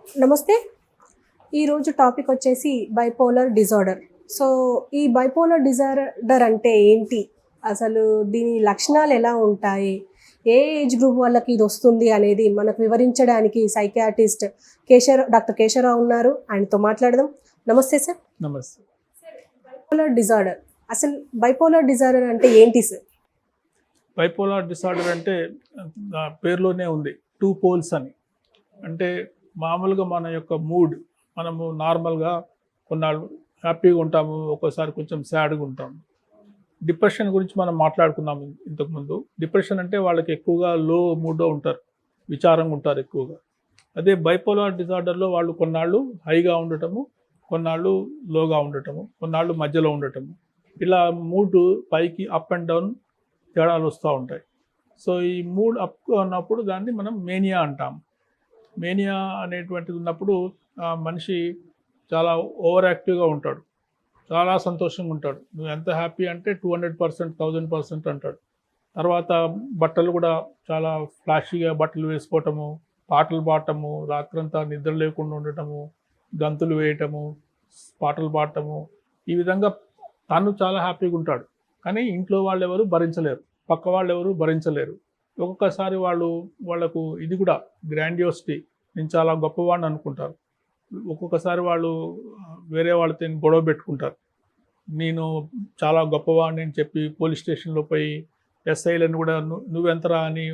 నమస్తే. ఈరోజు టాపిక్ వచ్చేసి బైపోలర్ డిజార్డర్. సో, ఈ బైపోలర్ డిజార్డర్ అంటే ఏంటి? అసలు దీని లక్షణాలు ఎలా ఉంటాయి? ఏ ఏజ్ గ్రూప్ వాళ్ళకి ఇది వస్తుంది అనేది మనకు వివరించడానికి సైకియాట్రిస్ట్ డాక్టర్ కేశవరావు ఉన్నారు. ఆయనతో మాట్లాడదాం. నమస్తే సార్. నమస్తే. బైపోలర్ డిజార్డర్, అసలు బైపోలర్ డిజార్డర్ అంటే ఏంటి సార్? బైపోలార్ డిసార్డర్ అంటే పేరులోనే ఉంది, 2 పోల్స్ అని. అంటే మామూలుగా మన యొక్క మూడ్, మనము నార్మల్గా కొన్నాళ్ళు హ్యాపీగా ఉంటాము, ఒక్కోసారి కొంచెం సాడ్గా ఉంటాము. డిప్రెషన్ గురించి మనం మాట్లాడుకున్నాము ఇంతకుముందు. డిప్రెషన్ అంటే వాళ్ళకి ఎక్కువగా లో మూడ్లో ఉంటారు, విచారంగా ఉంటారు ఎక్కువగా. అదే బైపోలార్ డిజార్డర్లో వాళ్ళు కొన్నాళ్ళు హైగా ఉండటము, కొన్నాళ్ళు లోగా ఉండటము, కొన్నాళ్ళు మధ్యలో ఉండటము, ఇలా మూడ్ పైకి అప్ అండ్ డౌన్ తేడాలు వస్తూ ఉంటాయి. సో ఈ మూడ్ అప్ ఉన్నప్పుడు దాన్ని మనం మేనియా అంటాం. మేనియా అనేటువంటిది ఉన్నప్పుడు మనిషి చాలా ఓవర్ యాక్టివ్గా ఉంటాడు, చాలా సంతోషంగా ఉంటాడు. నువ్వు ఎంత హ్యాపీ అంటే 200%, 1000% అంటాడు. తర్వాత బట్టలు కూడా చాలా ఫ్లాషీగా బట్టలు వేసుకోవటము, పాటలు పాడటము, రాత్రంతా నిద్ర లేకుండా ఉండటము, గంతులు వేయటము, పాటలు పాడటము, ఈ విధంగా తను చాలా హ్యాపీగా ఉంటాడు. కానీ ఇంట్లో వాళ్ళు ఎవరు భరించలేరు, పక్క వాళ్ళు ఎవరు భరించలేరు. ఒక్కొక్కసారి వాళ్ళకు ఇది కూడా గ్రాండియోసిటీ, నేను చాలా గొప్పవాడిని అనుకుంటారు. ఒక్కొక్కసారి వాళ్ళు వేరే వాళ్ళతో గొడవ పెట్టుకుంటారు. నేను చాలా గొప్పవాడిని అని చెప్పి పోలీస్ స్టేషన్లో పోయి ఎస్ఐలను కూడా నువ్వెంతరా అని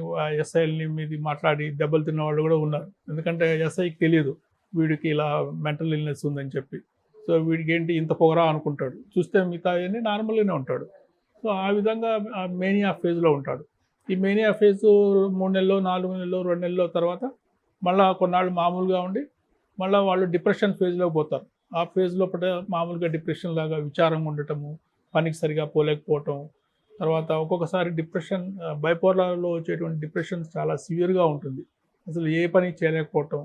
ఎస్ఐలని మీది మాట్లాడి దెబ్బలు తిన్న వాళ్ళు కూడా ఉన్నారు. ఎందుకంటే ఎస్ఐకి తెలియదు వీడికి ఇలా మెంటల్ ఇల్నెస్ ఉందని చెప్పి. సో వీడికి ఏంటి ఇంత పొగరా అనుకుంటాడు, చూస్తే మిగతా అన్నీ నార్మల్గానే ఉంటాడు. సో ఆ విధంగా మేనియా ఫేజ్లో ఉంటాడు. ఈ మేనియా ఫేజ్ 3 నెలలు, 4 నెలలు, 2 నెలల తర్వాత మళ్ళీ కొన్నాళ్ళు మామూలుగా ఉండి మళ్ళీ వాళ్ళు డిప్రెషన్ ఫేజ్లోకి పోతారు. ఆ ఫేజ్ లోపల మామూలుగా డిప్రెషన్ లాగా విచారంగా ఉండటము, పనికి సరిగా పోలేకపోవటం. తర్వాత ఒక్కొక్కసారి డిప్రెషన్, బైపోలార్లో వచ్చేటువంటి డిప్రెషన్ చాలా సివియర్గా ఉంటుంది. అసలు ఏ పని చేయలేకపోవటం,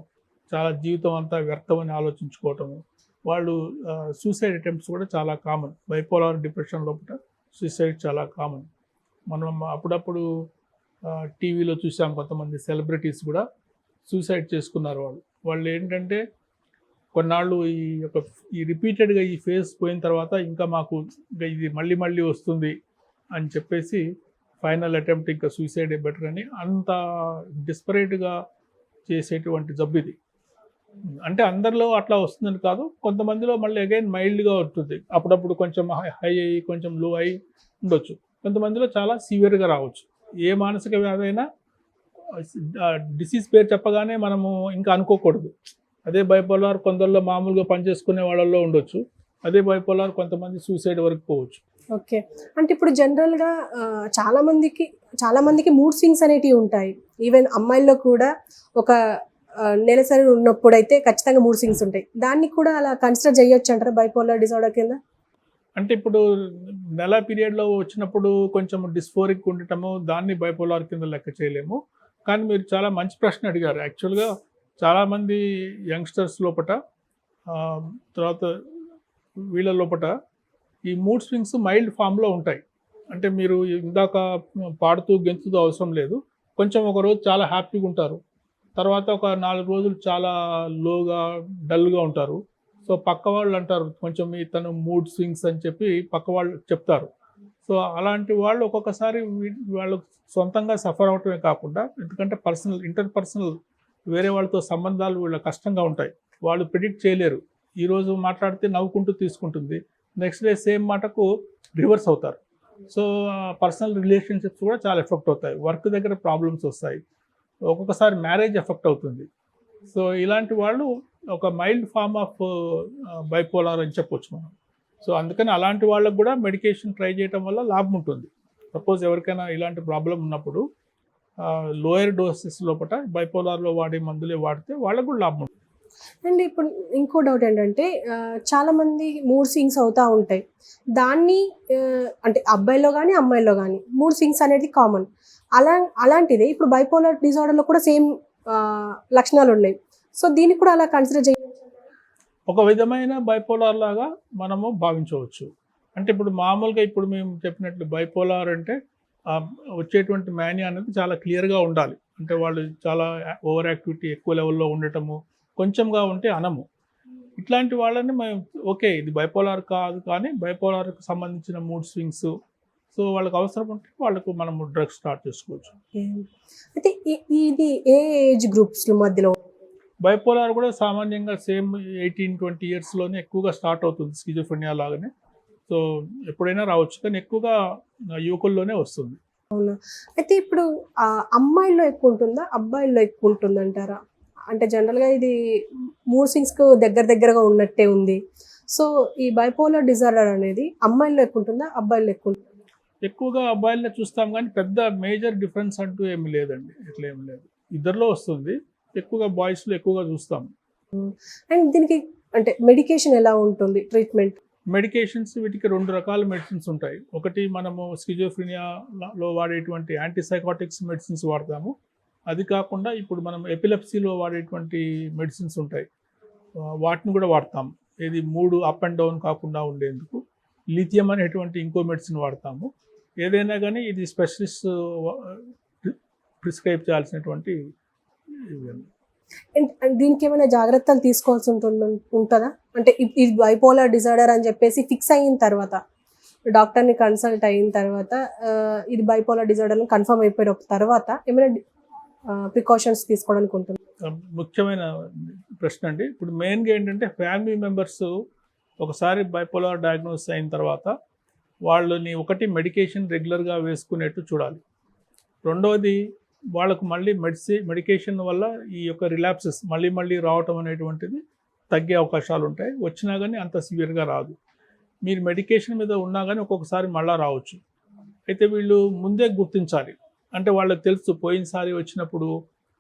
చాలా జీవితం అంతా వ్యర్థమని ఆలోచించుకోవటము. వాళ్ళు సూసైడ్ అటెంప్ట్స్ కూడా చాలా కామన్. బైపోలార్ డిప్రెషన్ లోపల సూసైడ్ చాలా కామన్. మనం అప్పుడప్పుడు టీవీలో చూసాం, కొంతమంది సెలబ్రిటీస్ కూడా సూసైడ్ చేసుకున్నారు. వాళ్ళు ఏంటంటే కొన్నాళ్ళు ఈ రిపీటెడ్గా ఈ ఫేజ్ పోయిన తర్వాత ఇంకా మాకు ఇంకా ఇది మళ్ళీ మళ్ళీ వస్తుంది అని చెప్పేసి ఫైనల్ అటెంప్ట్ ఇంకా సూసైడ్ బెటర్ అని అంత డిస్పరేట్గా చేసేటువంటి జబ్బు ఇది. అంటే అందరిలో అట్లా వస్తుందని కాదు, కొంతమందిలో మళ్ళీ అగైన్ మైల్డ్గా ఉంటుంది. అప్పుడప్పుడు కొంచెం హై అయ్యి కొంచెం లో అయి ఉండొచ్చు. కొంతమందిలో చాలా సివియర్గా రావచ్చు. ఏ మానసిక వ్యాధి అయినా డిసీజ్ పేరు చెప్పగానే మనము ఇంకా అనుకోకూడదు. అదే బైపోలార్ కొందరిలో మామూలుగా పనిచేసుకునే వాళ్ళల్లో ఉండొచ్చు, అదే బైపోలార్ కొంతమంది సూసైడ్ వరకు పోవచ్చు. ఓకే. అంటే ఇప్పుడు జనరల్గా చాలామందికి మూడ్ స్వింగ్స్ అనేటివి ఉంటాయి. ఈవెన్ అమ్మాయిల్లో కూడా ఒక నెలసరి ఉన్నప్పుడు అయితే ఖచ్చితంగా మూడ్ స్వింగ్స్ ఉంటాయి. దాన్ని కూడా అలా కన్సిడర్ చేయొచ్చు అంటారా బైపోలర్ డిజార్డర్ కింద? అంటే ఇప్పుడు నెల పీరియడ్లో వచ్చినప్పుడు కొంచెం డిస్ఫోరిక్ ఉండటము, దాన్ని బైపోలార్ కింద లెక్క చేయలేము. కానీ మీరు చాలా మంచి ప్రశ్న అడిగారు. యాక్చువల్గా చాలామంది యంగ్స్టర్స్ లోపల, తర్వాత వీళ్ళ లోపల ఈ మూడ్ స్వింగ్స్ మైల్డ్ ఫామ్లో ఉంటాయి. అంటే మీరు ఇందాక పాడుతూ గెంతుతూ అవసరం లేదు. కొంచెం ఒకరోజు చాలా హ్యాపీగా ఉంటారు, తర్వాత ఒక 4 రోజులు చాలా లోగా డల్గా ఉంటారు. సో పక్క వాళ్ళు అంటారు కొంచెం తను మూడ్ స్వింగ్స్ అని చెప్పి పక్క వాళ్ళు చెప్తారు. సో అలాంటి వాళ్ళు ఒక్కొక్కసారి వాళ్ళు సొంతంగా సఫర్ అవటమే కాకుండా, ఎందుకంటే ఇంటర్పర్సనల్ వేరే వాళ్ళతో సంబంధాలు వీళ్ళ కష్టంగా ఉంటాయి. వాళ్ళు ప్రిడిక్ట్ చేయలేరు. ఈరోజు మాట్లాడితే నవ్వుకుంటూ తీసుకుంటుంది, నెక్స్ట్ డే సేమ్ మాటకు రివర్స్ అవుతారు. సో పర్సనల్ రిలేషన్షిప్స్ కూడా చాలా ఎఫెక్ట్ అవుతాయి. వర్క్ దగ్గర ప్రాబ్లమ్స్ వస్తాయి, ఒక్కొక్కసారి మ్యారేజ్ ఎఫెక్ట్ అవుతుంది. సో ఇలాంటి వాళ్ళు ఒక మైల్డ్ ఫామ్ ఆఫ్ బైపోలార్ అని చెప్పొచ్చు మనం. సో అందుకని అలాంటి వాళ్ళకు కూడా మెడికేషన్ ట్రై చేయడం వల్ల లాభం ఉంటుంది. సపోజ్ ఎవరికైనా ఇలాంటి ప్రాబ్లం ఉన్నప్పుడు లోయర్ డోసెస్ లోపల బైపోలార్లో వాడే మందులే వాడితే వాళ్ళకు కూడా లాభం ఉంటుంది. అండ్ ఇప్పుడు ఇంకో డౌట్ ఏంటంటే, చాలామంది మూడ్ స్వింగ్స్ అవుతూ ఉంటాయి. దాన్ని అంటే అబ్బాయిలో కానీ అమ్మాయిలో కానీ మూడ్ స్వింగ్స్ అనేది కామన్. అలాంటిదే ఇప్పుడు బైపోలర్ డిజార్డర్లో కూడా సేమ్ లక్షణాలు ఉన్నాయి. సో దీన్ని కూడా అలా కన్సిడర్ చేయవచ్చు. ఒక విధమైన బైపోలార్ లాగా మనము భావించవచ్చు. అంటే ఇప్పుడు మామూలుగా ఇప్పుడు మేము చెప్పినట్లు బైపోలార్ అంటే వచ్చేటువంటి మేనియా అనేది చాలా క్లియర్గా ఉండాలి. అంటే వాళ్ళు చాలా ఓవర్ యాక్టివిటీ ఎక్కువ లెవెల్లో ఉండటము, కొంచెంగా ఉంటే అనము. ఇట్లాంటి వాళ్ళని మేము ఓకే ఇది బైపోలార్ కాదు కానీ బైపోలార్కి సంబంధించిన మూడ్ స్వింగ్స్, సో వాళ్ళకి అవసరం ఉంటే వాళ్ళకు మనము డ్రగ్స్ స్టార్ట్ చేసుకోవచ్చు. అయితే ఇది ఏ ఏజ్ గ్రూప్స్ మధ్యలో? బైపోలార్ కూడా సామాన్యంగా సేమ్ 18-20 ఇయర్స్లోనే ఎక్కువగా స్టార్ట్ అవుతుంది స్కిజోఫ్రెనియా లాగానే. సో ఎప్పుడైనా రావచ్చు కానీ ఎక్కువగా యువకుల్లోనే వస్తుంది. అవునా? అయితే ఇప్పుడు అమ్మాయిల్లో ఎక్కువ ఉంటుందా, అబ్బాయిల్లో ఎక్కువ ఉంటుందంటారా? అంటే జనరల్గా ఇది మూడ్ స్వింగ్స్కు దగ్గరగా ఉన్నట్టే ఉంది. సో ఈ బైపోలర్ డిజార్డర్ అనేది అమ్మాయిల్లో ఎక్కువ ఉంటుందా, అబ్బాయిల్లో ఎక్కువ ఉంటుందా? ఎక్కువగా అబ్బాయిలనే చూస్తాం కానీ పెద్ద మేజర్ డిఫరెన్స్ అంటూ ఏమి లేదండి. ఇట్లా ఏమి లేదు, ఇద్దరిలో వస్తుంది. ఎక్కువగా బాయ్స్లో ఎక్కువగా చూస్తాం. అండ్ దీనికి అంటే మెడికేషన్ ఎలా ఉంటుంది, ట్రీట్మెంట్? మెడికేషన్స్ వీటికి 2 రకాల మెడిసిన్స్ ఉంటాయి. ఒకటి మనము స్కిజోఫ్రెనియాలో వాడేటువంటి యాంటీసైకాటిక్స్ మెడిసిన్స్ వాడతాము. అది కాకుండా ఇప్పుడు మనం ఎపిలెప్సీలో వాడేటువంటి మెడిసిన్స్ ఉంటాయి, వాటిని కూడా వాడతాము. ఇది 3 అప్ అండ్ డౌన్ కాకుండా ఉండేందుకు లిథియం అనేటువంటి ఇంకో మెడిసిన్ వాడతాము. ఏదైనా కానీ ఇది స్పెషలిస్ట్ ప్రిస్క్రైబ్ చేయాల్సినటువంటి దీనికి ఏమైనా జాగ్రత్తలు తీసుకోవాల్సి ఉంటుందా? అంటే ఇది బైపోలర్ డిజార్డర్ అని చెప్పేసి ఫిక్స్ అయిన తర్వాత, డాక్టర్ని కన్సల్ట్ అయిన తర్వాత, ఇది బైపోలర్ డిజార్డర్ అని కన్ఫర్మ్ అయిపోయిన తర్వాత ఏమైనా ప్రికాషన్స్ తీసుకోవడానికి ఉంటుంది? ముఖ్యమైన ప్రశ్న అండి. ఇప్పుడు మెయిన్గా ఏంటంటే ఫ్యామిలీ మెంబర్స్ ఒకసారి బైపోలార్ డయాగ్నోస్ అయిన తర్వాత వాళ్ళని ఒకటి మెడికేషన్ రెగ్యులర్గా వేసుకునేట్టు చూడాలి. రెండవది వాళ్ళకు మళ్ళీ మెడికేషన్ వల్ల ఈ యొక్క రిలాప్సెస్ మళ్ళీ రావటం అనేటువంటిది తగ్గే అవకాశాలు ఉంటాయి. వచ్చినా కానీ అంత సివియర్గా రాదు. మీరు మెడికేషన్ మీద ఉన్నా కానీ ఒక్కొక్కసారి మళ్ళీ రావచ్చు. అయితే వీళ్ళు ముందే గుర్తించాలి. అంటే వాళ్ళకి తెలుసు పోయినసారి వచ్చినప్పుడు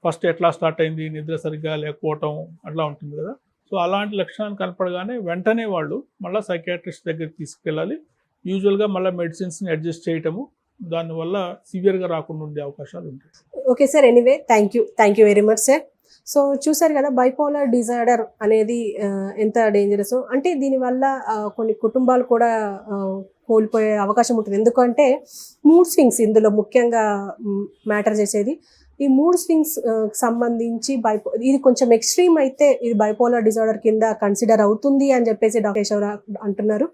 ఫస్ట్ ఎట్లా స్టార్ట్ అయింది, నిద్ర సరిగ్గా లేకపోవటం అట్లా ఉంటుంది కదా. సో అలాంటి లక్షణాలు కనపడగానే వెంటనే వాళ్ళు మళ్ళీ సైకియాట్రిస్ట్ దగ్గరికి తీసుకెళ్ళాలి. యూజువల్గా మళ్ళీ మెడిసిన్స్ని అడ్జస్ట్ చేయటము, దానివల్ల సివియర్గా రాకుండా ఉండే అవకాశాలు ఉంటాయి. Okay sir, anyway thank you very much sir. So చూసారు కదా బైపోలర్ డిజార్డర్ అనేది ఎంత డేంజరస్. అంటే దీనివల్ల కొన్ని కుటుంబాలు కూడా కోల్పోయే అవకాశం ఉంటుంది. ఎందుకంటే మూడ్ స్వింగ్స్ ఇందులో ముఖ్యంగా మ్యాటర్ చేసేది. ఈ మూడ్ స్వింగ్స్ సంబంధించి ఇది కొంచెం ఎక్స్ట్రీమ్ అయితే ఇది బైపోలర్ డిజార్డర్ కింద కన్సిడర్ అవుతుంది అని చెప్పేసి డాక్టర్ కేశవరావు అంటున్నారు.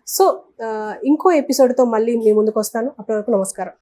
సో ఇంకో ఎపిసోడ్తో మళ్ళీ మీ ముందుకు వస్తాను. అప్పటి వరకు నమస్కారం.